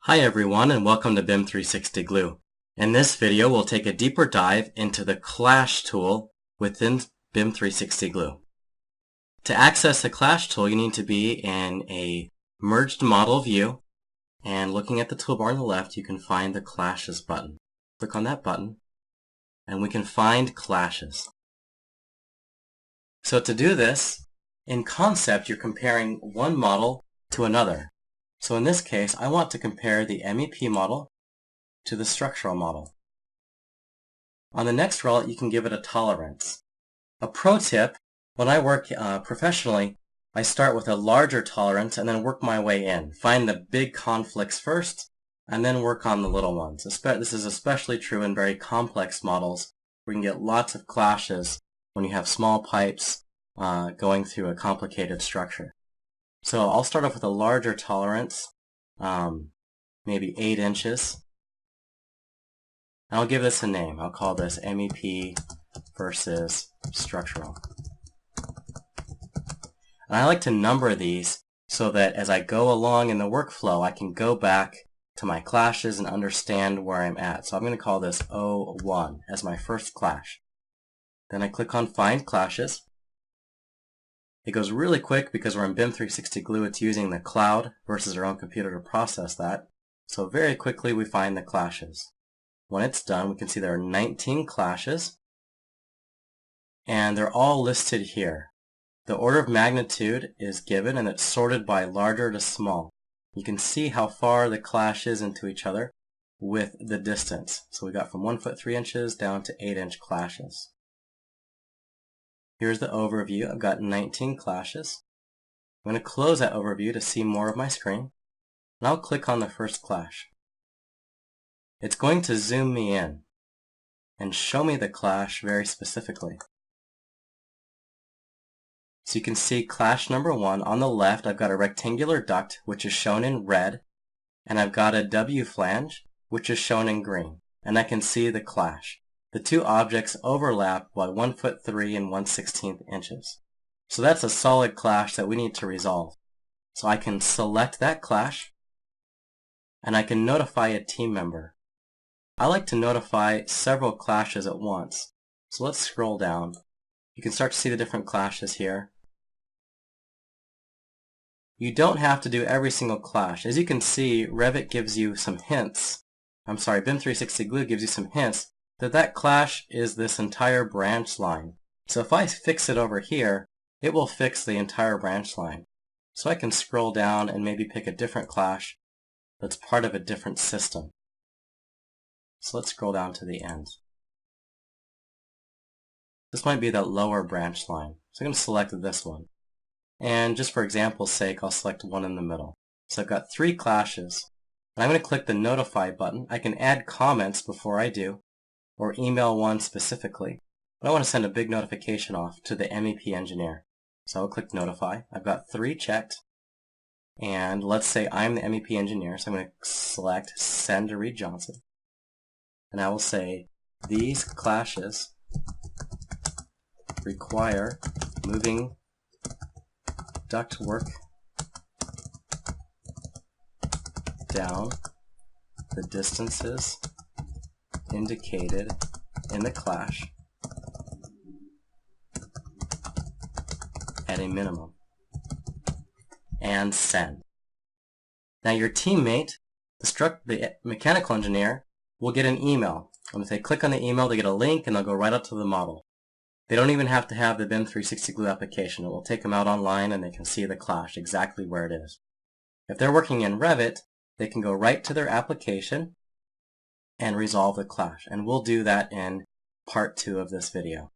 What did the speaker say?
Hi everyone and welcome to BIM 360 Glue. In this video we'll take a deeper dive into the Clash tool within BIM 360 Glue. To access the Clash tool you need to be in a merged model view, and looking at the toolbar on the left you can find the Clashes button. Click on that button and we can find clashes. So to do this, in concept you're comparing one model to another. So in this case, I want to compare the MEP model to the structural model. On the next route, you can give it a tolerance. A pro tip, when I work professionally, I start with a larger tolerance and then work my way in. Find the big conflicts first and then work on the little ones. This is especially true in very complex models where you can get lots of clashes when you have small pipes going through a complicated structure. So I'll start off with a larger tolerance, maybe 8 inches. And I'll give this a name. I'll call this MEP versus structural. And I like to number these so that as I go along in the workflow, I can go back to my clashes and understand where I'm at. So I'm going to call this 01 as my first clash. Then I click on Find Clashes. It goes really quick because we're in BIM 360 Glue. It's using the cloud versus our own computer to process that. So very quickly we find the clashes. When it's done, we can see there are 19 clashes, and they're all listed here. The order of magnitude is given, and it's sorted by larger to small. You can see how far the clash is into each other with the distance. So we got from 1 foot 3 inches down to 8-inch clashes. Here's the overview. I've got 19 clashes. I'm going to close that overview to see more of my screen. And I'll click on the first clash. It's going to zoom me in and show me the clash very specifically. So you can see clash number 1 on the left. I've got a rectangular duct which is shown in red, and I've got a W flange which is shown in green, and I can see the clash. The two objects overlap by 1 foot 3 and 1/16 inches. So that's a solid clash that we need to resolve. So I can select that clash and I can notify a team member. I like to notify several clashes at once. So let's scroll down. You can start to see the different clashes here. You don't have to do every single clash. As you can see, Revit gives you some hints. BIM 360 Glue gives you some hints that clash is this entire branch line. So if I fix it over here, it will fix the entire branch line. So I can scroll down and maybe pick a different clash that's part of a different system. So let's scroll down to the end. This might be that lower branch line. So I'm going to select this one. And just for example's sake, I'll select one in the middle. So I've got 3 clashes. And I'm going to click the Notify button. I can add comments before I do, or email one specifically. But I want to send a big notification off to the MEP engineer. So I'll click Notify. I've got 3 checked. And let's say I'm the MEP engineer, so I'm going to select Send to Reed Johnson. And I will say, these clashes require moving ductwork down the distances indicated in the clash at a minimum, and send. Now your teammate, the mechanical engineer, will get an email. I'm going to say click on the email to get a link and they'll go right up to the model. They don't even have to have the BIM 360 Glue application. It will take them out online and they can see the clash exactly where it is. If they're working in Revit, they can go right to their application and resolve the clash. And we'll do that in part 2 of this video.